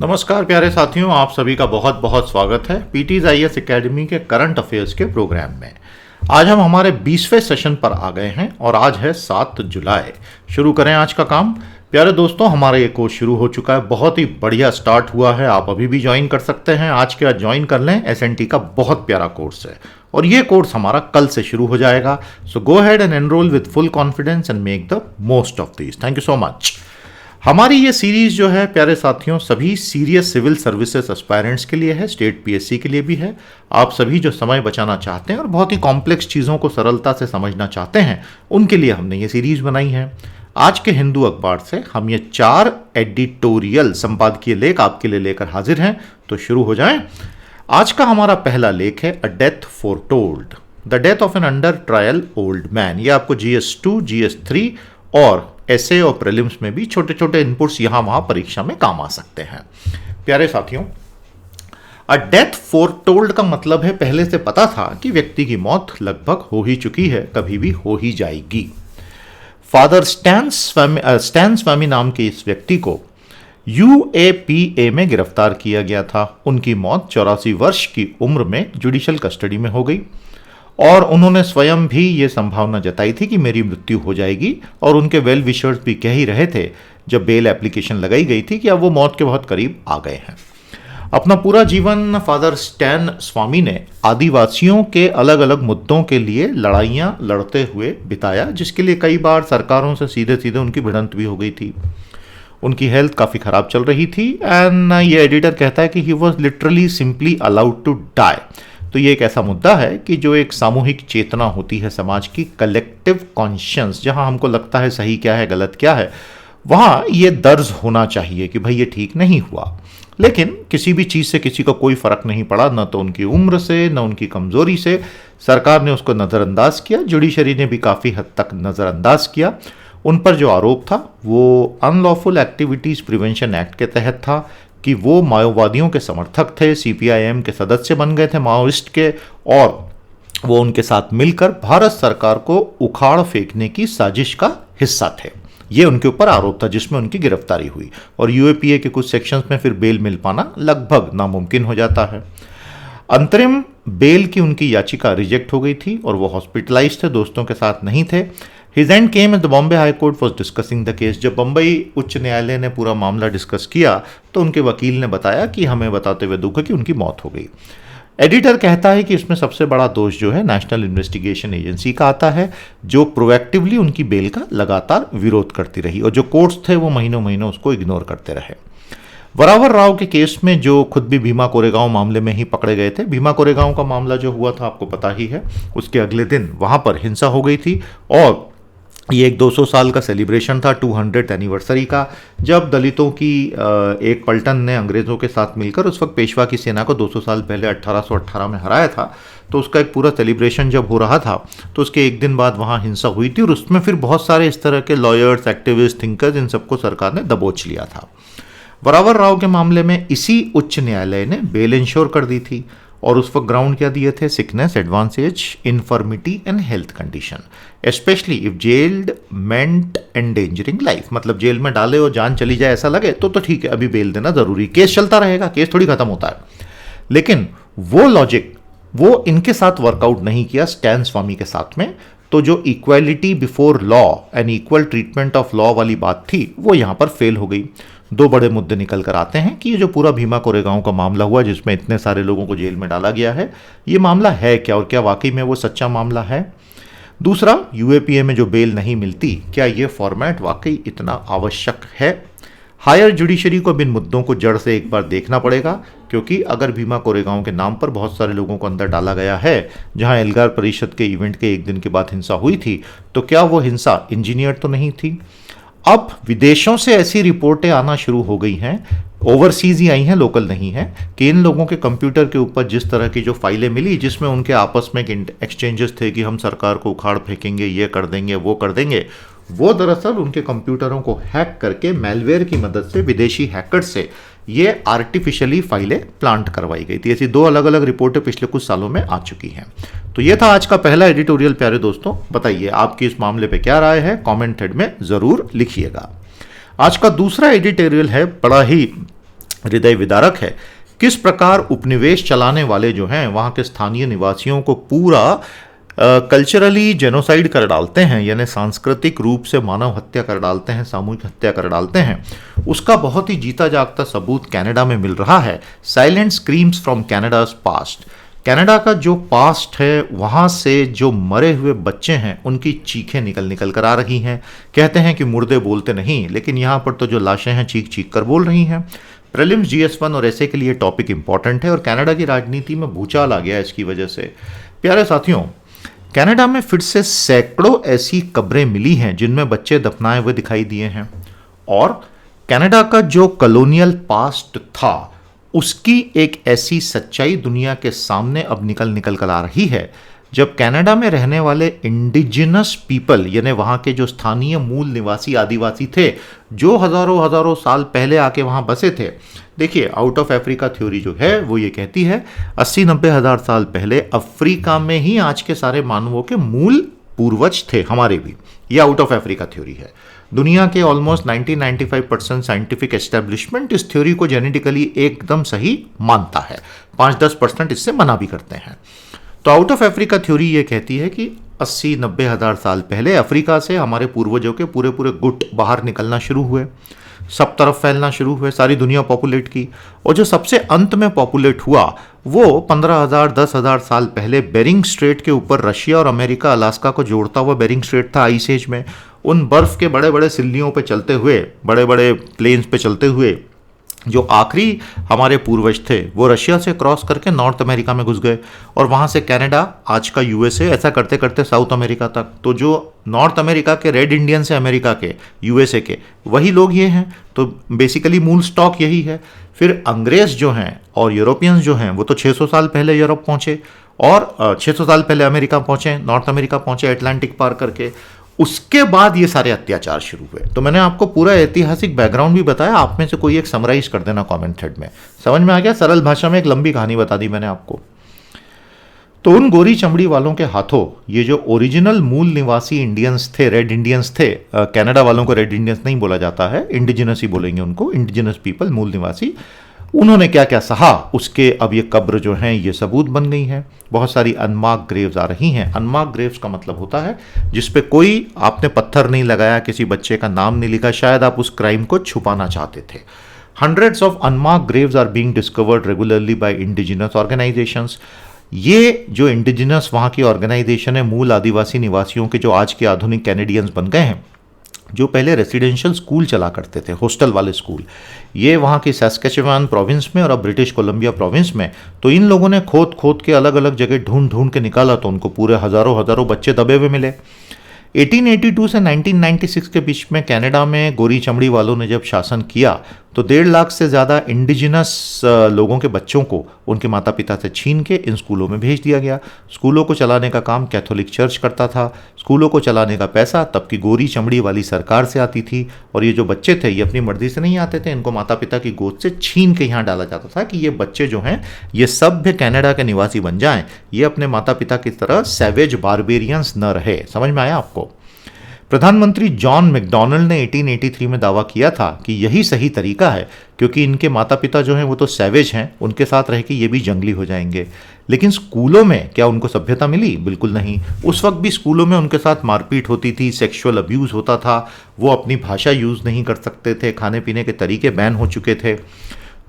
नमस्कार प्यारे साथियों, आप सभी का बहुत बहुत स्वागत है पीटीज आईएएस एकेडमी के करंट अफेयर्स के प्रोग्राम में। आज हम हमारे 20वें सेशन पर आ गए हैं और आज है 7 जुलाई। शुरू करें आज का काम। प्यारे दोस्तों, हमारा ये कोर्स शुरू हो चुका है, बहुत ही बढ़िया स्टार्ट हुआ है। आप अभी भी ज्वाइन कर सकते हैं, आज के आज ज्वाइन कर लें। एसएनटी का बहुत प्यारा कोर्स है और ये कोर्स हमारा कल से शुरू हो जाएगा। So go ahead and enrol with full confidence and make the most of this. Thank you so much. हमारी ये सीरीज जो है प्यारे साथियों, सभी सीरियस सिविल सर्विसेज एस्पायरेंट्स के लिए है, स्टेट पीएससी के लिए भी है। आप सभी जो समय बचाना चाहते हैं और बहुत ही कॉम्प्लेक्स चीज़ों को सरलता से समझना चाहते हैं, उनके लिए हमने ये सीरीज बनाई है। आज के हिंदू अखबार से हम ये 4 एडिटोरियल संपादकीय लेख आपके लिए लेकर हाजिर हैं। तो शुरू हो जाएं। आज का हमारा पहला लेख है a death foretold, the death of an undertrial old man. ये आपको GS2, GS3 और ऐसे और प्रीलिम्स में भी छोटे छोटे इनपुट्स यहां वहां परीक्षा में काम आ सकते हैं। प्यारे साथियों, अ डेथ फोरटोल्ड का मतलब है पहले से पता था कि व्यक्ति की मौत लगभग हो ही चुकी है, कभी भी हो ही जाएगी। फादर स्टैन स्वामी नाम के इस व्यक्ति को UAPA में गिरफ्तार किया गया था। उनकी मौत 84 वर्ष की उम्र में जुडिशियल कस्टडी में हो गई और उन्होंने स्वयं भी ये संभावना जताई थी कि मेरी मृत्यु हो जाएगी और उनके वेल विशर्स भी कह ही रहे थे जब बेल एप्लीकेशन लगाई गई थी कि अब वो मौत के बहुत करीब आ गए हैं। अपना पूरा जीवन फादर स्टैन स्वामी ने आदिवासियों के अलग अलग मुद्दों के लिए लड़ाइयाँ लड़ते हुए बिताया, जिसके लिए कई बार सरकारों से सीधे सीधे उनकी भिड़ंत भी हो गई थी। उनकी हेल्थ काफ़ी ख़राब चल रही थी एंड ये एडिटर कहता है कि he was literally simply allowed to die. तो ये एक ऐसा मुद्दा है कि जो एक सामूहिक चेतना होती है समाज की, कलेक्टिव कॉन्शियंस, जहां हमको लगता है सही क्या है गलत क्या है, वहां ये दर्ज होना चाहिए कि भाई ये ठीक नहीं हुआ। लेकिन किसी भी चीज़ से किसी को कोई फर्क नहीं पड़ा, न तो उनकी उम्र से न उनकी कमजोरी से। सरकार ने उसको नज़रअंदाज किया, जुडिशरी ने भी काफ़ी हद तक नज़रअंदाज किया। उन पर जो आरोप था वो अनलॉफुल एक्टिविटीज़ प्रिवेंशन एक्ट के तहत था कि वो माओवादियों के समर्थक थे, CPIM के सदस्य बन गए थे माओइस्ट के, और वो उनके साथ मिलकर भारत सरकार को उखाड़ फेंकने की साजिश का हिस्सा थे। ये उनके ऊपर आरोप था जिसमें उनकी गिरफ्तारी हुई और UAPA के कुछ सेक्शंस में फिर बेल मिल पाना लगभग नामुमकिन हो जाता है। अंतरिम बेल की उनकी याचिका रिजेक्ट हो गई थी और वो हॉस्पिटलाइज थे, दोस्तों के साथ नहीं थे। His end came as the Bombay High Court was discussing the case। जब बम्बई उच्च न्यायालय ने पूरा मामला डिस्कस किया तो उनके वकील ने बताया कि हमें बताते हुए दुख है कि उनकी मौत हो गई। एडिटर कहता है कि इसमें सबसे बड़ा दोष जो है नेशनल इन्वेस्टिगेशन एजेंसी का आता है, जो प्रोएक्टिवली उनकी बेल का लगातार विरोध करती रही और जो कोर्ट्स थे वो महीनों महीनों उसको इग्नोर करते रहे। वरावर राव के केस में जो खुद भी भीमा कोरेगांव मामले में ही पकड़े गए थे, भीमा कोरेगांव का मामला जो हुआ था आपको पता ही है, उसके अगले दिन वहां पर हिंसा हो गई थी और ये एक 200 साल का सेलिब्रेशन था, 200th एनिवर्सरी का, जब दलितों की एक पलटन ने अंग्रेज़ों के साथ मिलकर उस वक्त पेशवा की सेना को 200 साल पहले 1818 में हराया था। तो उसका एक पूरा सेलिब्रेशन जब हो रहा था तो उसके एक दिन बाद वहाँ हिंसा हुई थी और उसमें फिर बहुत सारे इस तरह के लॉयर्स, एक्टिविस्ट, थिंकर्स, इन सबको सरकार ने दबोच लिया था। वरावर राव के मामले में इसी उच्च न्यायालय ने बेल इंश्योर कर दी थी और उस वक्त ग्राउंड क्या दिए थे? Sickness, advance age, infirmity and health condition, especially if jailed meant endangering life. मतलब जेल में डाले और जान चली जाए ऐसा लगे तो ठीक है, अभी बेल देना जरूरी, केस चलता रहेगा, केस थोड़ी खत्म होता है। लेकिन वो लॉजिक वो इनके साथ वर्कआउट नहीं किया स्टैन स्वामी के साथ में। तो जो equality before law and equal treatment of law वाली बात थी वो यहां पर फेल हो गई। दो बड़े मुद्दे निकल कर आते हैं कि ये जो पूरा भीमा कोरेगांव का मामला हुआ जिसमें इतने सारे लोगों को जेल में डाला गया है, ये मामला है क्या और क्या वाकई में वो सच्चा मामला है? दूसरा, UAPA में जो बेल नहीं मिलती, क्या ये फॉर्मेट वाकई इतना आवश्यक है? हायर जुडिशरी को इन मुद्दों को जड़ से एक बार देखना पड़ेगा, क्योंकि अगर भीमा कोरेगांव के नाम पर बहुत सारे लोगों को अंदर डाला गया है, जहां एल्गार परिषद के इवेंट के एक दिन के बाद हिंसा हुई थी, तो क्या वो हिंसा इंजीनियर तो नहीं थी? अब विदेशों से ऐसी रिपोर्टें आना शुरू हो गई हैं, ओवरसीज ही आई हैं, लोकल नहीं है, कि इन लोगों के कंप्यूटर के ऊपर जिस तरह की जो फाइलें मिली जिसमें उनके आपस में एक्सचेंजेस थे कि हम सरकार को उखाड़ फेंकेंगे, ये कर देंगे, वो कर देंगे, वो दरअसल उनके कंप्यूटरों को हैक करके मैलवेयर की मदद से विदेशी हैकर्स से ये आर्टिफिशियली फाइलें प्लांट करवाई गई थी। ऐसी 2 अलग अलग रिपोर्टें पिछले कुछ सालों में आ चुकी हैं। तो ये था आज का पहला एडिटोरियल। प्यारे दोस्तों, बताइए आपकी इस मामले पे क्या राय है, कमेंट थ्रेड में जरूर लिखिएगा। आज का दूसरा एडिटोरियल है बड़ा ही हृदय विदारक है। किस प्रकार उपनिवेश चलाने वाले जो हैं वहाँ के स्थानीय निवासियों को पूरा कल्चरली जेनोसाइड कर डालते हैं, यानी सांस्कृतिक रूप से मानव हत्या कर डालते हैं, सामूहिक हत्या कर डालते हैं, उसका बहुत ही जीता जागता सबूत कनाडा में मिल रहा है। Silent screams from Canada's past. Canada का जो पास्ट है वहाँ से जो मरे हुए बच्चे हैं उनकी चीखें निकल निकल कर आ रही हैं। कहते हैं कि मुर्दे बोलते नहीं, लेकिन यहाँ पर तो जो लाशें हैं चीख चीख कर बोल रही हैं। प्रीलिम्स GS1 और ऐसे के लिए टॉपिक इंपॉर्टेंट है और कनाडा की राजनीति में भूचाल आ गया है इसकी वजह से। प्यारे साथियों, कनाडा में फिर से सैकड़ों ऐसी कब्रें मिली हैं जिनमें बच्चे दफनाए हुए दिखाई दिए हैं, और कनाडा का जो कॉलोनियल पास्ट था उसकी एक ऐसी सच्चाई दुनिया के सामने अब निकल निकल कर आ रही है, जब कनाडा में रहने वाले इंडिजिनस पीपल यानी वहाँ के जो स्थानीय मूल निवासी आदिवासी थे, जो हज़ारों हज़ारों साल पहले आके वहाँ बसे थे। देखिए, आउट ऑफ अफ्रीका थ्योरी जो है वो ये कहती है 80-90 हज़ार साल पहले अफ्रीका में ही आज के सारे मानवों के मूल पूर्वज थे, हमारे भी। ये आउट ऑफ अफ्रीका थ्योरी है। दुनिया के ऑलमोस्ट 90-95% साइंटिफिक एस्टेब्लिशमेंट इस थ्योरी को जेनेटिकली एकदम सही मानता है, 5-10% इससे मना भी करते हैं। तो आउट ऑफ अफ्रीका थ्योरी ये कहती है कि 80-90 हज़ार साल पहले अफ्रीका से हमारे पूर्वजों के पूरे पूरे गुट बाहर निकलना शुरू हुए, सब तरफ फैलना शुरू हुए, सारी दुनिया पॉपुलेट की, और जो सबसे अंत में पॉपुलेट हुआ वो 15,000 10,000 साल पहले बेरिंग स्ट्रेट के ऊपर रशिया और अमेरिका अलास्का को जोड़ता हुआ बेरिंग स्ट्रेट था आइस एज में। उन बर्फ के बड़े बड़े सिल्लियों पे चलते हुए, बड़े बड़े प्लेन्स पे चलते हुए जो आखिरी हमारे पूर्वज थे वो रशिया से क्रॉस करके नॉर्थ अमेरिका में घुस गए, और वहाँ से कनाडा, आज का USA, ऐसा करते करते साउथ अमेरिका तक। तो जो नॉर्थ अमेरिका के रेड इंडियन से अमेरिका के, USA के, वही लोग ये हैं। तो बेसिकली मूल स्टॉक यही है। फिर अंग्रेज जो हैं और यूरोपियंस जो हैं वो तो 600 साल पहले यूरोप पहुँचे, और 600 साल पहले अमेरिका पहुँचे, नॉर्थ अमेरिका पहुँचे अटलांटिक पार करके। उसके बाद ये सारे अत्याचार शुरू हुए। तो मैंने आपको पूरा ऐतिहासिक बैकग्राउंड भी बताया, आप में से कोई एक समराइज कर देना कमेंट थ्रेड में। समझ में आ गया? सरल भाषा में एक लंबी कहानी बता दी मैंने आपको। तो उन गोरी चमड़ी वालों के हाथों ये जो ओरिजिनल मूल निवासी इंडियंस थे, रेड इंडियंस थे, कनाडा वालों को रेड इंडियंस नहीं बोला जाता है, इंडिजिनस ही बोलेंगे उनको, इंडिजिनस पीपल, मूल निवासी, उन्होंने क्या क्या सहा, उसके अब ये कब्र जो हैं ये सबूत बन गई हैं। बहुत सारी अनमार्क ग्रेव्स आ रही हैं। अनमार्क ग्रेव्स का मतलब होता है जिस पे कोई आपने पत्थर नहीं लगाया, किसी बच्चे का नाम नहीं लिखा, शायद आप उस क्राइम को छुपाना चाहते थे। Hundreds of unmarked graves are being discovered regularly by indigenous organisations. ये जो इंडिजिनस वहाँ की ऑर्गेनाइजेशन है, मूल आदिवासी निवासियों के जो आज के आधुनिक कैनेडियंस बन गए हैं, जो पहले रेसिडेंशियल स्कूल चला करते थे, हॉस्टल वाले स्कूल, ये वहाँ की सैस्केचुआन प्रोविंस में और अब ब्रिटिश कोलंबिया प्रोविंस में। तो इन लोगों ने खोद खोद के अलग अलग जगह ढूंढ ढूंढ के निकाला, तो उनको पूरे हज़ारों हज़ारों बच्चे दबे हुए मिले। 1882 से 1996 के बीच में कनाडा में गोरी चमड़ी वालों ने जब शासन किया तो 1.5 लाख से ज़्यादा इंडिजिनस लोगों के बच्चों को उनके माता पिता से छीन के इन स्कूलों में भेज दिया गया। स्कूलों को चलाने का काम कैथोलिक चर्च करता था। स्कूलों को चलाने का पैसा तब की गोरी चमड़ी वाली सरकार से आती थी, और ये जो बच्चे थे ये अपनी मर्जी से नहीं आते थे, इनको माता पिता की गोद से छीन के यहाँ डाला जाता था कि ये बच्चे जो हैं ये सभ्य कनाडा के निवासी बन जाएं, ये अपने माता पिता की तरह सैवेज बारबेरियंस न रहे। समझ में आया आपको? प्रधानमंत्री जॉन मैकडॉनल्ड ने 1883 में दावा किया था कि यही सही तरीका है, क्योंकि इनके माता पिता जो हैं वो तो सैवेज हैं, उनके साथ रह के ये भी जंगली हो जाएंगे। लेकिन स्कूलों में क्या उनको सभ्यता मिली? बिल्कुल नहीं। उस वक्त भी स्कूलों में उनके साथ मारपीट होती थी, सेक्सुअल अब्यूज़ होता था, वो अपनी भाषा यूज़ नहीं कर सकते थे, खाने पीने के तरीके बैन हो चुके थे।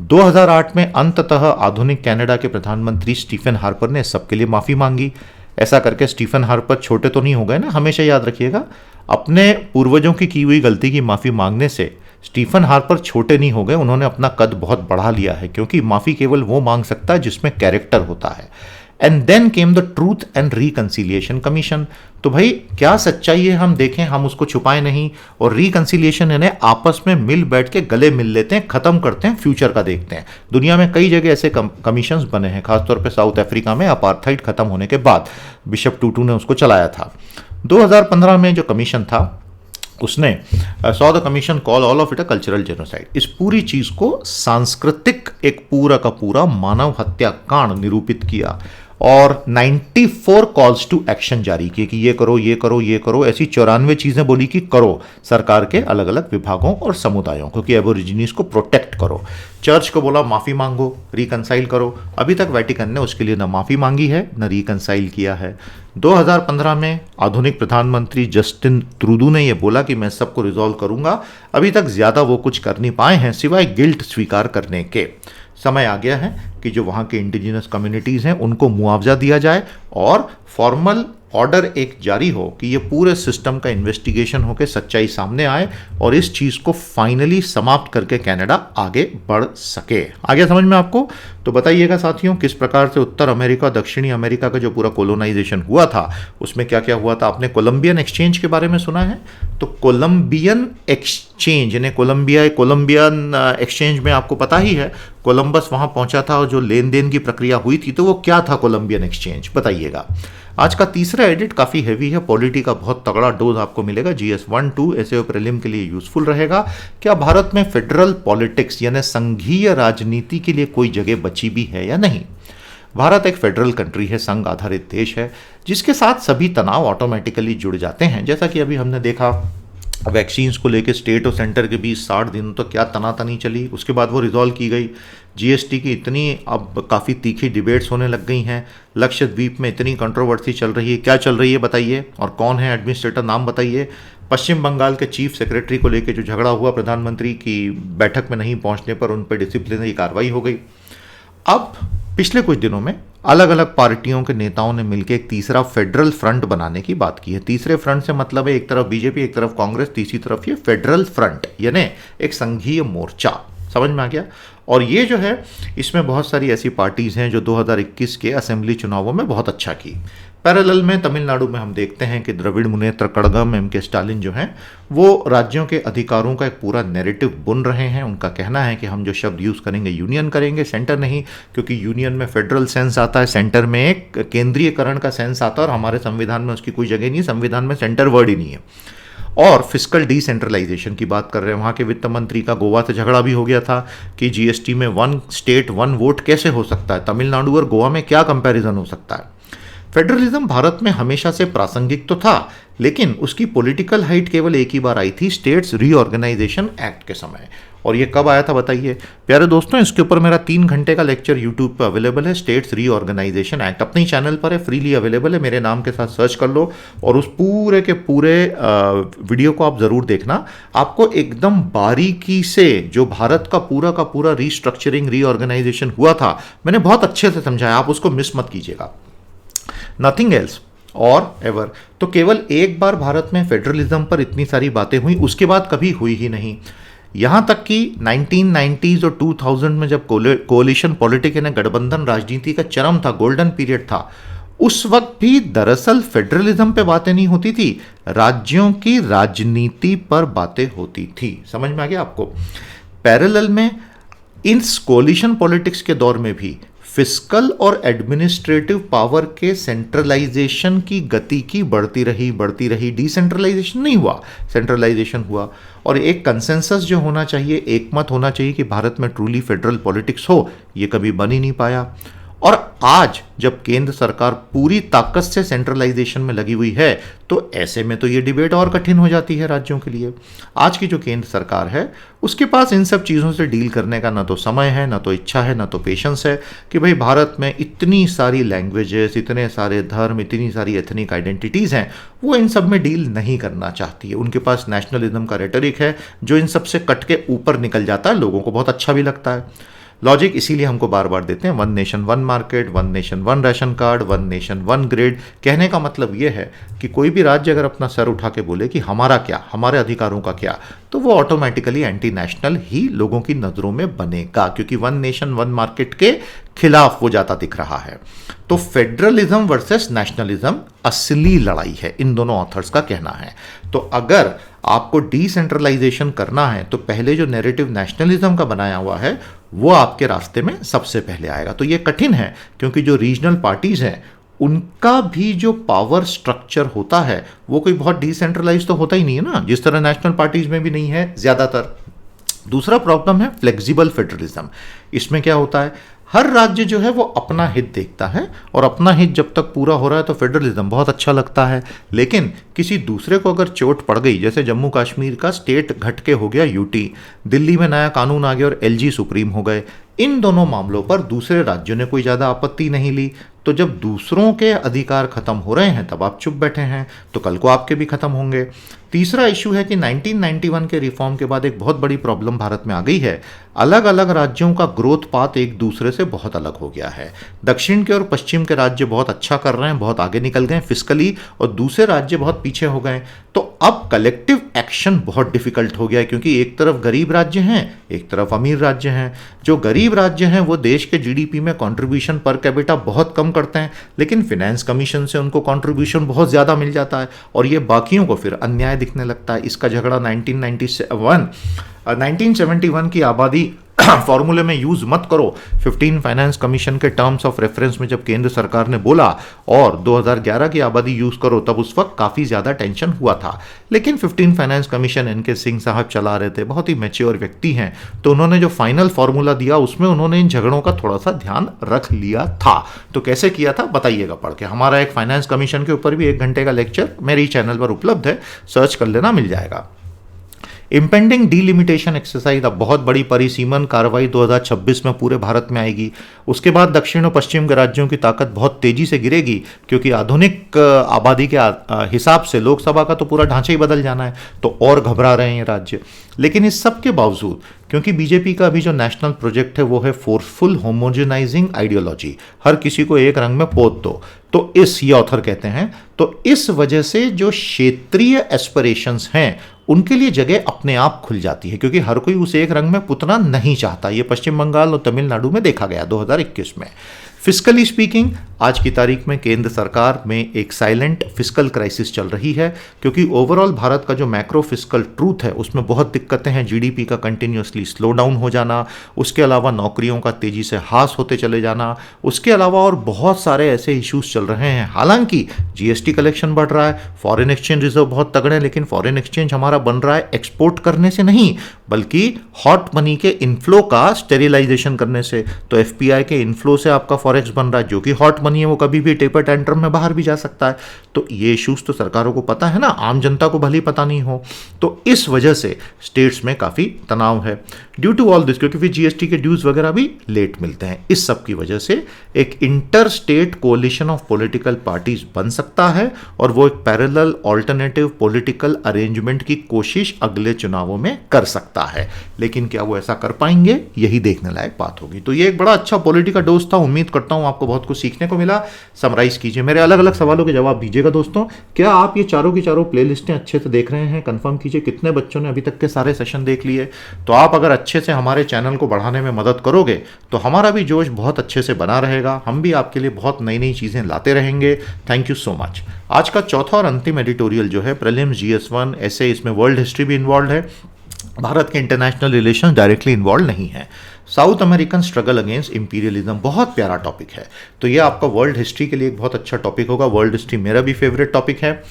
2008 में अंततः आधुनिक कनाडा के प्रधानमंत्री स्टीफन हार्पर ने सबके लिए माफ़ी मांगी। ऐसा करके स्टीफन हार्पर छोटे तो नहीं हो गए ना, हमेशा याद रखिएगा, अपने पूर्वजों की हुई गलती की माफ़ी मांगने से स्टीफन हार्पर छोटे नहीं हो गए, उन्होंने अपना कद बहुत बढ़ा लिया है, क्योंकि माफ़ी केवल वो मांग सकता है जिसमें कैरेक्टर होता है। And then came the truth and reconciliation commission. तो भाई क्या सच्चाई है हम देखें, हम उसको छुपाएं नहीं, और रिकंसिलिएशन यानी आपस में मिल बैठ के गले मिल लेते हैं, ख़त्म करते हैं, फ्यूचर का देखते हैं। दुनिया में कई जगह ऐसे कमीशंस बने हैं, खासतौर पे साउथ अफ्रीका में अपार्थाइड खत्म होने के बाद बिशप टूटू ने उसको चलाया था। 2015 में जो कमीशन था उसने saw the commission call all of it a cultural genocide. इस पूरी चीज़ को सांस्कृतिक एक पूरा का पूरा मानव हत्याकांड निरूपित किया। और 94 कॉल्स टू एक्शन जारी किए कि ये करो ये करो ये करो, ऐसी 94 चीजें बोली कि करो सरकार के अलग अलग विभागों और समुदायों को, कि एबोरिजिनीज को प्रोटेक्ट करो। चर्च को बोला माफी मांगो, रिकंसाइल करो। अभी तक वेटिकन ने उसके लिए न माफी मांगी है न रिकंसाइल किया है। 2015 में आधुनिक प्रधानमंत्री जस्टिन ट्रूडो ने यह बोला कि मैं सबको रिजॉल्व करूंगा। अभी तक ज्यादा वो कुछ कर नहीं पाए हैं सिवाय गिल्ट स्वीकार करने के। समय आ गया है कि जो वहाँ के इंडिजिनस कम्युनिटीज़ हैं उनको मुआवजा दिया जाए और फॉर्मल ऑर्डर एक जारी हो कि ये पूरे सिस्टम का इन्वेस्टिगेशन होकर सच्चाई सामने आए और इस चीज़ को फाइनली समाप्त करके कनाडा आगे बढ़ सके। आगे समझ में आपको? तो बताइएगा साथियों, किस प्रकार से उत्तर अमेरिका और दक्षिणी अमेरिका का जो पूरा कोलोनाइजेशन हुआ था उसमें क्या क्या हुआ था। आपने कोलंबियन एक्सचेंज के बारे में सुना है? तो कोलंबियन एक्सचेंज यानी कोलंबियन एक्सचेंज में आपको पता ही है कोलंबस वहां पहुंचा था और जो लेन देन की प्रक्रिया हुई थी, तो वो क्या था कोलंबियन एक्सचेंज, बताइएगा। आज का तीसरा एडिट काफ़ी हैवी है, पॉलिटी का बहुत तगड़ा डोज आपको मिलेगा। GS 1-2 ऐसे और प्रीलिम के लिए यूजफुल रहेगा। क्या भारत में फेडरल पॉलिटिक्स यानी संघीय राजनीति के लिए कोई जगह बची भी है या नहीं? भारत एक फेडरल कंट्री है, संघ आधारित देश है, जिसके साथ सभी तनाव ऑटोमेटिकली जुड़ जाते हैं। जैसा कि अभी हमने देखा वैक्सीन्स को लेकर स्टेट और सेंटर के बीच 60 दिनों तो क्या तनातनी चली, उसके बाद वो रिजॉल्व की गई। GST की इतनी अब काफ़ी तीखी डिबेट्स होने लग गई हैं। लक्षद्वीप में इतनी कंट्रोवर्सी चल रही है, क्या चल रही है बताइए, और कौन है एडमिनिस्ट्रेटर, नाम बताइए। पश्चिम बंगाल के चीफ सेक्रेटरी को लेकर जो झगड़ा हुआ, प्रधानमंत्री की बैठक में नहीं पहुंचने पर उन पर डिसिप्लिनरी कार्रवाई हो गई। अब पिछले कुछ दिनों में अलग अलग पार्टियों के नेताओं ने मिलकर एक तीसरा फेडरल फ्रंट बनाने की बात की है। तीसरे फ्रंट से मतलब है एक तरफ बीजेपी, एक तरफ कांग्रेस, तीसरी तरफ ये फेडरल फ्रंट यानी एक संघीय मोर्चा। समझ में आ गया? और ये जो है इसमें बहुत सारी ऐसी पार्टीज हैं जो 2021 के असेंबली चुनावों में बहुत अच्छा की। पैरेलल में तमिलनाडु में हम देखते हैं कि द्रविड़ मुनेत्र कड़गम, MK स्टालिन जो हैं वो राज्यों के अधिकारों का एक पूरा नैरेटिव बुन रहे हैं। उनका कहना है कि हम जो शब्द यूज़ करेंगे यूनियन करेंगे, सेंटर नहीं, क्योंकि यूनियन में फेडरल सेंस आता है, सेंटर में एक केंद्रीयकरण का सेंस आता है, और हमारे संविधान में उसकी कोई जगह नहीं, संविधान में सेंटर वर्ड ही नहीं है। और फिस्कल डिसेंट्रलाइजेशन की बात कर रहे हैं। वहाँ के वित्त मंत्री का गोवा से झगड़ा भी हो गया था कि GST में 1 स्टेट 1 वोट कैसे हो सकता है, तमिलनाडु और गोवा में क्या कंपैरिजन हो सकता है। फेडरलिज्म भारत में हमेशा से प्रासंगिक तो था, लेकिन उसकी पॉलिटिकल हाइट केवल एक ही बार आई थी, स्टेट्स रीऑर्गेनाइजेशन एक्ट के समय। और ये कब आया था बताइए प्यारे दोस्तों? इसके ऊपर मेरा 3 घंटे का लेक्चर यूट्यूब पर अवेलेबल है। स्टेट्स रीऑर्गेनाइजेशन एक्ट अपने ही चैनल पर है, फ्रीली अवेलेबल है, मेरे नाम के साथ सर्च कर लो और उस पूरे के पूरे वीडियो को आप ज़रूर देखना। आपको एकदम बारीकी से जो भारत का पूरा रीस्ट्रक्चरिंग रीऑर्गेनाइजेशन हुआ था मैंने बहुत अच्छे से समझाया, आप उसको मिस मत कीजिएगा। नथिंग एल्स और एवर। तो केवल एक बार भारत में फेडरलिज्म पर इतनी सारी बातें हुई, उसके बाद कभी हुई ही नहीं। यहाँ तक कि 1990s और 2000 में जब कोलिशन पॉलिटिक्स यानी गठबंधन राजनीति का चरम था, गोल्डन पीरियड था, उस वक्त भी दरअसल फेडरलिज्म पे बातें नहीं होती थी, राज्यों की राजनीति पर बातें होती थी। समझ में आ गया आपको? पैरेलल में इस कोलिशन पॉलिटिक्स के दौर में भी फिस्कल और एडमिनिस्ट्रेटिव पावर के सेंट्रलाइजेशन की गति की बढ़ती रही। डिसेंट्रलाइजेशन नहीं हुआ, सेंट्रलाइजेशन हुआ। और एक कंसेंसस जो होना चाहिए, एकमत होना चाहिए कि भारत में ट्रूली फेडरल पॉलिटिक्स हो, ये कभी बन ही नहीं पाया। और आज जब केंद्र सरकार पूरी ताकत से सेंट्रलाइजेशन में लगी हुई है, तो ऐसे में तो ये डिबेट और कठिन हो जाती है राज्यों के लिए। आज की जो केंद्र सरकार है उसके पास इन सब चीज़ों से डील करने का ना तो समय है, ना तो इच्छा है, ना तो पेशेंस है कि भाई भारत में इतनी सारी लैंग्वेजेस, इतने सारे धर्म, इतनी सारी एथनिक आइडेंटिटीज़ हैं, वो इन सब में डील नहीं करना चाहती है। उनके पास नेशनलिज्म का रेटरिक है जो इन सब से कट के ऊपर निकल जाता है, लोगों को बहुत अच्छा भी लगता है। लॉजिक इसीलिए हमको बार बार देते हैं 1 nation 1 market, 1 nation 1 ration card, 1 nation 1 grid. कहने का मतलब ये है कि कोई भी राज्य अगर अपना सर उठा के बोले कि हमारा क्या, हमारे अधिकारों का क्या, तो वो ऑटोमेटिकली एंटी नेशनल ही लोगों की नज़रों में बनेगा, क्योंकि 1 नेशन 1 मार्केट के खिलाफ वो जाता दिख रहा है। तो फेडरलिज्म वर्सेस नेशनलिज्म असली लड़ाई है, इन दोनों ऑथर्स का कहना है। तो अगर आपको डिसेंट्रलाइजेशन करना है तो पहले जो नैरेटिव नेशनलिज्म का बनाया हुआ है वो आपके रास्ते में सबसे पहले आएगा। तो ये कठिन है क्योंकि जो रीजनल पार्टीज हैं उनका भी जो पावर स्ट्रक्चर होता है वो कोई बहुत डिसेंट्रलाइज तो होता ही नहीं है ना, जिस तरह नेशनल पार्टीज में भी नहीं है ज़्यादातर। दूसरा प्रॉब्लम है फ्लेक्सिबल फेडरलिज्म। इसमें क्या होता है, हर राज्य जो है वो अपना हित देखता है, और अपना हित जब तक पूरा हो रहा है तो फेडरलिज्म बहुत अच्छा लगता है। लेकिन किसी दूसरे को अगर चोट पड़ गई, जैसे जम्मू कश्मीर का स्टेट घट के हो गया यूटी, दिल्ली में नया कानून आ गया और एलजी सुप्रीम हो गए, इन दोनों मामलों पर दूसरे राज्यों ने कोई ज़्यादा आपत्ति नहीं ली। तो जब दूसरों के अधिकार खत्म हो रहे हैं तब आप चुप बैठे हैं, तो कल को आपके भी खत्म होंगे। तीसरा इशू है कि 1991 के रिफॉर्म के बाद एक बहुत बड़ी प्रॉब्लम भारत में आ गई है। अलग अलग राज्यों का ग्रोथ पाथ एक दूसरे से बहुत अलग हो गया है। दक्षिण के और पश्चिम के राज्य बहुत अच्छा कर रहे हैं, बहुत आगे निकल गए फिस्कली, और दूसरे राज्य बहुत पीछे हो गए। तो अब कलेक्टिव एक्शन बहुत डिफिकल्ट हो गया है, क्योंकि एक तरफ गरीब राज्य हैं, एक तरफ अमीर राज्य हैं। जो गरीब राज्य हैं वो देश के जीडीपी में कंट्रीब्यूशन पर कैपिटा बहुत कम करते हैं, लेकिन फिनेंस कमीशन से उनको कंट्रीब्यूशन बहुत ज़्यादा मिल जाता है, और ये बाकियों को फिर अन्याय दिखने लगता है। इसका झगड़ा 1971 की आबादी फॉर्मूले में यूज मत करो, 15 फाइनेंस कमीशन के टर्म्स ऑफ रेफरेंस में जब केंद्र सरकार ने बोला, और 2011 की आबादी यूज करो, तब उस वक्त काफ़ी ज़्यादा टेंशन हुआ था। लेकिन 15 फाइनेंस कमीशन एनके सिंह साहब चला रहे थे, बहुत ही मैच्योर व्यक्ति हैं, तो उन्होंने जो फाइनल फॉर्मूला दिया उसमें उन्होंने इन झगड़ों का थोड़ा सा ध्यान रख लिया था। तो कैसे किया था बताइएगा पढ़ के। हमारा एक फाइनेंस कमीशन के ऊपर भी 1 घंटे का लेक्चर मेरे चैनल पर उपलब्ध है, सर्च कर लेना, मिल जाएगा। इम्पेंडिंग डीलिमिटेशन एक्सरसाइज, अब बहुत बड़ी परिसीमन कार्रवाई 2026 में पूरे भारत में आएगी। उसके बाद दक्षिण और पश्चिम के राज्यों की ताकत बहुत तेजी से गिरेगी, क्योंकि आधुनिक आबादी के हिसाब से लोकसभा का तो पूरा ढांचा ही बदल जाना है, तो और घबरा रहे हैं ये राज्य। लेकिन इस सब के बावजूद, क्योंकि बीजेपी का अभी जो नेशनल प्रोजेक्ट है वो है फोर्सफुल होमोजेनाइजिंग आइडियोलॉजी, हर किसी को एक रंग में पोत दो, तो ये ऑथर कहते हैं, तो इस वजह से जो क्षेत्रीय एस्पिरेशंस हैं उनके लिए जगह अपने आप खुल जाती है, क्योंकि हर कोई उस एक रंग में पुतना नहीं चाहता। ये पश्चिम बंगाल और तमिलनाडु में देखा गया 2021 में। फिस्कली स्पीकिंग, आज की तारीख में केंद्र सरकार में एक साइलेंट फिस्कल क्राइसिस चल रही है, क्योंकि ओवरऑल भारत का जो मैक्रो फिस्कल ट्रूथ है उसमें बहुत दिक्कतें हैं। जीडीपी का कंटिन्यूसली स्लो डाउन हो जाना, उसके अलावा नौकरियों का तेजी से ह्रास होते चले जाना, उसके अलावा और बहुत सारे ऐसे इश्यूज चल रहे हैं। हालांकि जीएसटी कलेक्शन बढ़ रहा है, फॉरेन एक्सचेंज रिजर्व बहुत तगड़े हैं, लेकिन फॉरेन एक्सचेंज हमारा बन रहा है एक्सपोर्ट करने से नहीं, बल्कि हॉट मनी के इनफ्लो का स्टेरिलाइजेशन करने से। तो एफपीआई के इनफ्लो से आपका फॉरेक्स बन रहा है, जो कि हॉट मनी है, वो कभी भी टेपर टेंट्रम में बाहर भी जा सकता है। तो ये इश्यूज तो सरकारों को पता है ना, आम जनता को भले ही पता नहीं हो। तो इस वजह से स्टेट्स में काफ़ी तनाव है ड्यू टू ऑल दिस, क्योंकि फिर जीएसटी के ड्यूज वगैरह भी लेट मिलते हैं। इस सब की वजह से एक inter state collision of political parties बन सकता है, और वो एक पैरेलल ऑल्टरनेटिव पॉलिटिकल अरेंजमेंट की कोशिश अगले चुनावों में कर सकता है। लेकिन क्या वो ऐसा कर पाएंगे, यही देखने लायक बात होगी। तो ये एक बड़ा अच्छा पॉलिटिकल डोज था, उम्मीद करता हूं आपको बहुत कुछ सीखने को मिला। समराइज कीजिए, मेरे अलग अलग सवालों के जवाब दीजिएगा दोस्तों। क्या आप ये चारों की चारों प्लेलिस्टें अच्छे से देख रहे हैं? कंफर्म कीजिए कितने बच्चों ने अभी तक के सारे सेशन देख लिए। तो आप अगर अच्छे से हमारे चैनल को बढ़ाने में मदद करोगे तो हमारा भी जोश बहुत अच्छे से बना रहेगा, हम भी आपके लिए बहुत नई नई चीज़ें लाते रहेंगे। Thank you so much. आज का चौथा और अंतिम एडिटोरियल जो है प्रीलिम्स जीएस1 ऐसे, इसमें वर्ल्ड हिस्ट्री भी इन्वॉल्व है, भारत के इंटरनेशनल रिलेशन डायरेक्टली इन्वॉल्व नहीं है। South American struggle against imperialism, बहुत प्यारा टॉपिक है। तो ये आपका वर्ल्ड हिस्ट्री के लिए एक बहुत अच्छा टॉपिक होगा। वर्ल्ड हिस्ट्री मेरा भी फेवरेट टॉपिक है।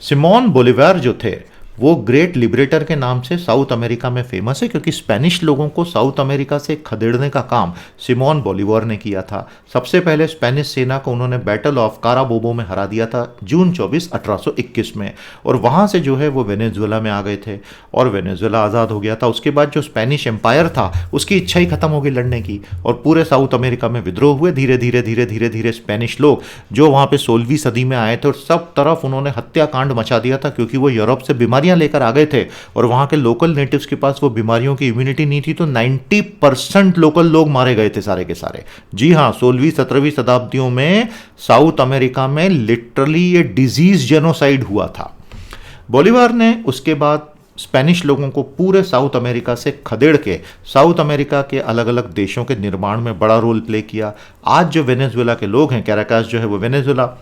सिमोन बोलिवार जो थे वो ग्रेट लिबरेटर के नाम से साउथ अमेरिका में फेमस है, क्योंकि स्पेनिश लोगों को साउथ अमेरिका से खदेड़ने का काम सिमोन बोलिवार ने किया था। सबसे पहले स्पेनिश सेना को उन्होंने बैटल ऑफ काराबोबो में हरा दिया था जून 24, 1821 में, और वहाँ से जो है वो वेनेजुएला में आ गए थे और वेनेजुएला आज़ाद हो गया था। उसके बाद जो स्पेनिश एम्पायर था उसकी इच्छा ही खत्म हो गई लड़ने की, और पूरे साउथ अमेरिका में विद्रोह हुए। धीरे धीरे धीरे धीरे धीरे स्पेनिश लोग जो वहाँ पे 16वीं सदी में आए थे, और सब तरफ उन्होंने हत्याकांड मचा दिया था, क्योंकि वो यूरोप से बीमारियां लेकर आ गए थे और वहां के लोकल नेटिव्स के पास वो बीमारियों की इम्यूनिटी नहीं थी। तो 90% लोकल लोग मारे गए थे सारे के सारे। जी हाँ, 16वीं 17वीं शताब्दियों में साउथ अमेरिका में लिटरली ये डिजीज जेनोसाइड हुआ था। बोलिवार ने उसके बाद स्पेनिश लोगों को पूरे साउथ अमेरिका से खदेड़ के साउथ अमेरिका के अलग अलग देशों के निर्माण में बड़ा रोल प्ले किया। आज जो वेनेजुएला के लोग हैं, कैराकास जो है वो वेनेजुएला,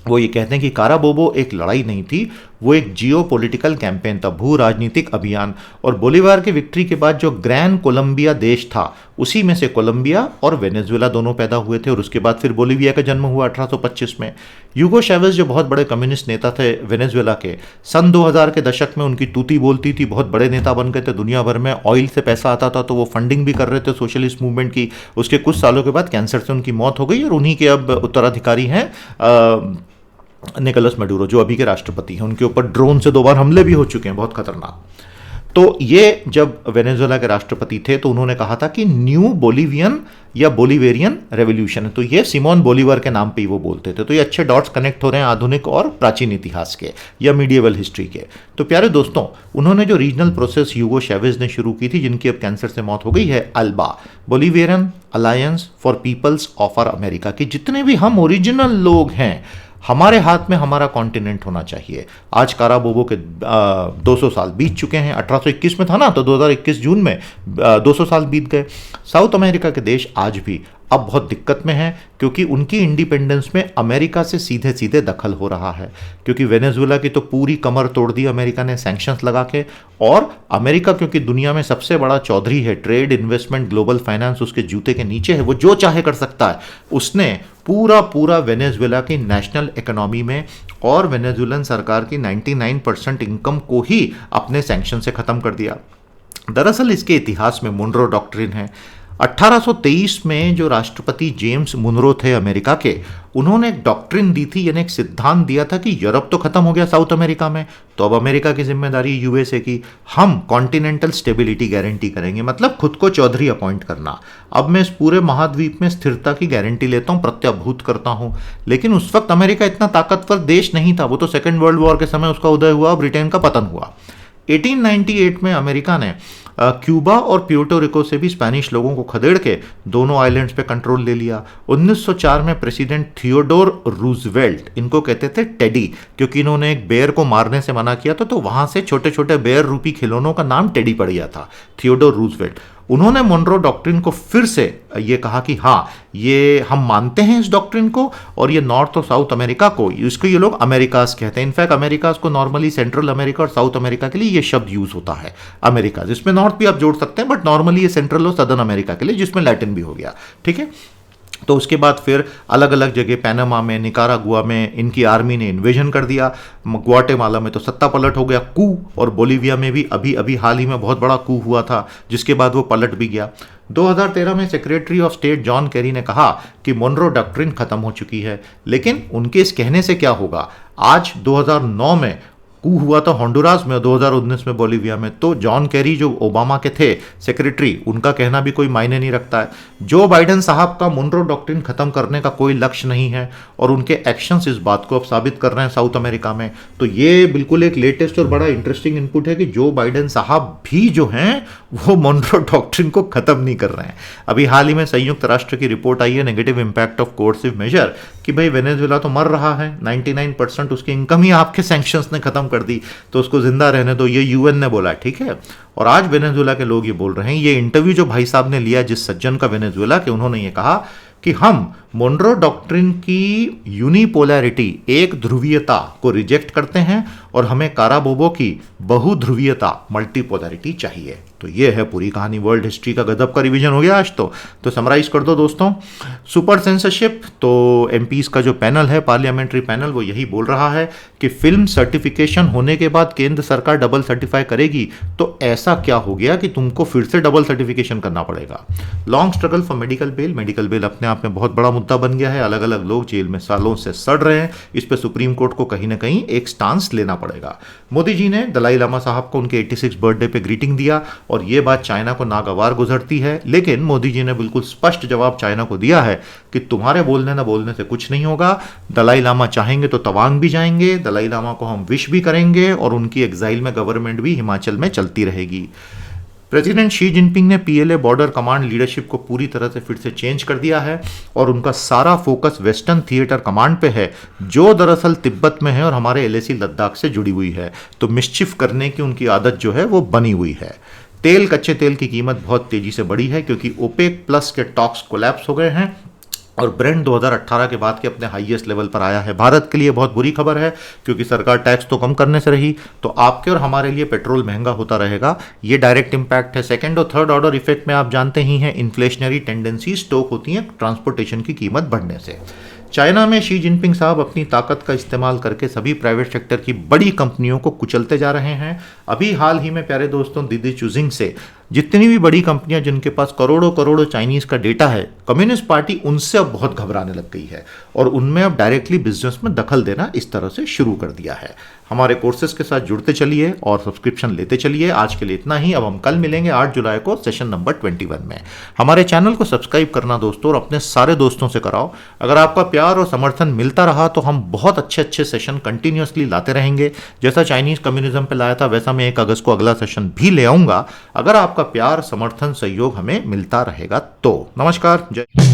वो ये कहते हैं कि काराबोबो एक लड़ाई नहीं थी, वो एक जियो पॉलिटिकल कैंपेन था, भू राजनीतिक अभियान। और बोलीवार की विक्ट्री के बाद जो ग्रैंड कोलंबिया देश था, उसी में से कोलंबिया और वेनेजुएला दोनों पैदा हुए थे, और उसके बाद फिर बोलीविया का जन्म हुआ 1825 में। यूगो चैवेज जो बहुत बड़े कम्युनिस्ट नेता थे वेनेजुएला के, सन 2000 के दशक में उनकी तूती बोलती थी, बहुत बड़े नेता बन गए थे, दुनिया भर में ऑयल से पैसा आता था तो वो फंडिंग भी कर रहे थे सोशलिस्ट मूवमेंट की। उसके कुछ सालों के बाद कैंसर से उनकी मौत हो गई, और उन्हीं के अब उत्तराधिकारी हैं निकोलस मैडुरो, जो अभी के राष्ट्रपति हैं। उनके ऊपर ड्रोन से 2 बार हमले भी हो चुके हैं, बहुत खतरनाक। तो ये जब वेनेजुएला के राष्ट्रपति थे तो उन्होंने कहा था कि न्यू बोलीवियन या बोलीवेरियन रेवोल्यूशन है, तो ये सिमोन बोलीवर के नाम पे ही वो बोलते थे। तो ये अच्छे डॉट्स कनेक्ट हो रहे हैं आधुनिक और प्राचीन इतिहास के या मीडिएवल हिस्ट्री के। तो प्यारे दोस्तों, उन्होंने जो रीजनल प्रोसेस यूगो चैवेज ने शुरू की थी, जिनकी अब कैंसर से मौत हो गई है, Alba, Bolivarian alliance for peoples of our America, की जितने भी हम ओरिजिनल लोग हैं, हमारे हाथ में हमारा कॉन्टिनेंट होना चाहिए। आज काराबोबो के 200 साल बीत चुके हैं, 1821 में था ना, तो 2021 जून में 200 साल बीत गए। साउथ अमेरिका के देश आज भी अब बहुत दिक्कत में हैं, क्योंकि उनकी इंडिपेंडेंस में अमेरिका से सीधे सीधे दखल हो रहा है। क्योंकि वेनेजुएला की तो पूरी कमर तोड़ दी अमेरिका ने सैंक्शंस लगा के, और अमेरिका क्योंकि दुनिया में सबसे बड़ा चौधरी है, ट्रेड, इन्वेस्टमेंट, ग्लोबल फाइनेंस उसके जूते के नीचे है, वो जो चाहे कर सकता है। उसने पूरा वेनेजुएला की नेशनल इकोनॉमी में और वेनेजुएलन सरकार की 99% इनकम को ही अपने सैंक्शन से खत्म कर दिया। दरअसल इसके इतिहास में मुनरो डॉक्ट्रिन है। 1823 में जो राष्ट्रपति जेम्स मुनरो थे अमेरिका के, उन्होंने एक डॉक्ट्रिन दी थी, यानी एक सिद्धांत दिया था कि यूरोप तो खत्म हो गया साउथ अमेरिका में, तो अब अमेरिका की जिम्मेदारी यूएसए की, हम कॉन्टिनेंटल स्टेबिलिटी गारंटी करेंगे, मतलब खुद को चौधरी अपॉइंट करना। अब मैं इस पूरे महाद्वीप में स्थिरता की गारंटी लेता हूं, प्रत्याभूत करता हूं। लेकिन उस वक्त अमेरिका इतना ताकतवर देश नहीं था, वो तो सेकेंड वर्ल्ड वॉर के समय उसका उदय हुआ, ब्रिटेन का पतन हुआ। 1898 में अमेरिका ने क्यूबा और प्यूर्टो रिको से भी स्पेनिश लोगों को खदेड़ के दोनों आइलैंड्स पे कंट्रोल ले लिया। 1904 में प्रेसिडेंट थियोडोर रूजवेल्ट, इनको कहते थे टेडी, क्योंकि इन्होंने एक बेयर को मारने से मना किया था, तो वहां से छोटे छोटे बेयर रूपी खिलौनों का नाम टेडी पड़ गया था, थियोडोर रूजवेल्ट। उन्होंने मोनरो डॉक्ट्रिन को फिर से ये कहा कि हाँ, ये हम मानते हैं इस डॉक्ट्रिन को, और ये नॉर्थ और साउथ अमेरिका को, इसको ये लोग अमेरिकास कहते हैं। इनफैक्ट अमेरिकास को नॉर्मली सेंट्रल अमेरिका और साउथ अमेरिका के लिए ये शब्द यूज होता है, अमेरिका, जिसमें नॉर्थ भी आप जोड़ सकते हैं, बट नॉर्मली ये सेंट्रल और सदर्न अमेरिका के लिए, जिसमें लैटिन भी हो गया, ठीक है। तो उसके बाद फिर अलग अलग जगह, पैनामा में, निकारागुआ में इनकी आर्मी ने इन्वेजन कर दिया। ग्वाटेमाला में तो सत्ता पलट हो गया, कू, और बोलीविया में भी अभी अभी हाल ही में बहुत बड़ा कू हुआ था, जिसके बाद वो पलट भी गया। 2013 में secretary of state John Kerry ने कहा कि मोनरो डॉक्ट्रिन खत्म हो चुकी है। लेकिन उनके इस कहने से क्या होगा? आज 2009 में कू हुआ था होंडुरास में, 2019 में बोलीविया में, तो जॉन केरी जो ओबामा के थे सेक्रेटरी, उनका कहना भी कोई मायने नहीं रखता है। जो बाइडेन साहब का मोनरो डॉक्ट्रिन खत्म करने का कोई लक्ष्य नहीं है, और उनके एक्शंस इस बात को अब साबित कर रहे हैं साउथ अमेरिका में। तो ये बिल्कुल एक लेटेस्ट और बड़ा इंटरेस्टिंग इनपुट है कि जो बाइडेन साहब भी जो हैं वो मोनरो डॉक्ट्रिन को खत्म नहीं कर रहे हैं। अभी हाल ही में संयुक्त राष्ट्र की रिपोर्ट आई है, negative impact of coercive measure, कि भाई वेनेजुएला तो मर रहा है, 99% उसकी इनकम ही आपके सैंक्शंस ने खत्म कर दी, तो उसको जिंदा रहने दो, ये यूएन ने बोला, ठीक है। और आज वेनेजुएला के लोग ये बोल रहे हैं, ये इंटरव्यू जो भाई साहब ने लिया जिस सज्जन का वेनेजुएला के, उन्होंने ये कहा कि हम मोनरो डॉक्ट्रिन की यूनिपोलैरिटी, एक ध्रुवीयता को रिजेक्ट करते हैं, और हमें काराबोबो की बहुध्रुवीयता, मल्टीपोलैरिटी चाहिए। तो ये है पूरी कहानी। वर्ल्ड हिस्ट्री का गजब का रिवीजन हो गया आज तो समराइज कर दो दोस्तों। सुपर सेंसरशिप, तो एमपीज का जो पैनल है, पार्लियामेंट्री पैनल, वो यही बोल रहा है कि फिल्म सर्टिफिकेशन होने के बाद केंद्र सरकार डबल सर्टिफाई करेगी, तो ऐसा क्या हो गया कि तुमको फिर से डबल सर्टिफिकेशन करना पड़ेगा। Long struggle for medical bail, medical bail अपने आप में बहुत बड़ा मुद्दा बन गया है, अलग अलग लोग जेल में सालों से सड़ रहे हैं, इस पर सुप्रीम कोर्ट को कहीं ना कहीं एक स्टांस लेना पड़ेगा। मोदी जी ने दलाई लामा साहब को उनके 86 बर्थडे पे ग्रीटिंग दिया, और ये बात चाइना को नागवार गुजरती है, लेकिन मोदी जी ने बिल्कुल स्पष्ट जवाब चाइना को दिया है कि तुम्हारे बोलने ना बोलने से कुछ नहीं होगा। दलाई लामा चाहेंगे तो तवांग भी जाएंगे, दलाई लामा को हम विश भी करेंगे, और उनकी एग्जाइल में गवर्नमेंट भी हिमाचल में चलती रहेगी। प्रेसिडेंट शी जिनपिंग ने पीएलए बॉर्डर कमांड लीडरशिप को पूरी तरह से फिर से चेंज कर दिया है, और उनका सारा फोकस वेस्टर्न थिएटर कमांड पे है, जो दरअसल तिब्बत में है और हमारे एलएसी लद्दाख से जुड़ी हुई है। तो मिस्चिफ करने की उनकी आदत जो है वो बनी हुई है। तेल, कच्चे तेल की कीमत बहुत तेजी से बढ़ी है, क्योंकि ओपेक प्लस के टॉक्स कोलैप्स हो गए हैं, और ब्रेंट 2018 के बाद के अपने हाईएस्ट लेवल पर आया है। भारत के लिए बहुत बुरी खबर है क्योंकि सरकार टैक्स तो कम करने से रही, तो आपके और हमारे लिए पेट्रोल महंगा होता रहेगा, ये डायरेक्ट इंपैक्ट है। सेकंड और थर्ड ऑर्डर इफेक्ट में आप जानते ही हैं, इन्फ्लेशनरी टेंडेंसी स्टोक होती हैं ट्रांसपोर्टेशन की कीमत बढ़ने से। चाइना में शी जिनपिंग साहब अपनी ताकत का इस्तेमाल करके सभी प्राइवेट सेक्टर की बड़ी कंपनियों को कुचलते जा रहे हैं। अभी हाल ही में प्यारे दोस्तों दीदी चूजिंग से जितनी भी बड़ी कंपनियां जिनके पास करोड़ों करोड़ों चाइनीज का डेटा है, कम्युनिस्ट पार्टी उनसे अब बहुत घबराने लग गई है और उनमें अब डायरेक्टली बिजनेस में दखल देना इस तरह से शुरू कर दिया है। हमारे कोर्सेज के साथ जुड़ते चलिए और सब्सक्रिप्शन लेते चलिए। आज के लिए इतना ही। अब हम कल मिलेंगे 8 जुलाई को सेशन नंबर 21 में। हमारे चैनल को सब्सक्राइब करना दोस्तों और अपने सारे दोस्तों से कराओ। अगर आपका प्यार और समर्थन मिलता रहा तो हम बहुत अच्छे अच्छे सेशन कंटिन्यूसली लाते रहेंगे। जैसा चाइनीज कम्युनिज्म पे लाया था वैसा मैं 1 अगस्त को अगला सेशन भी ले आऊंगा, अगर आपका प्यार समर्थन सहयोग हमें मिलता रहेगा तो। नमस्कार, जय।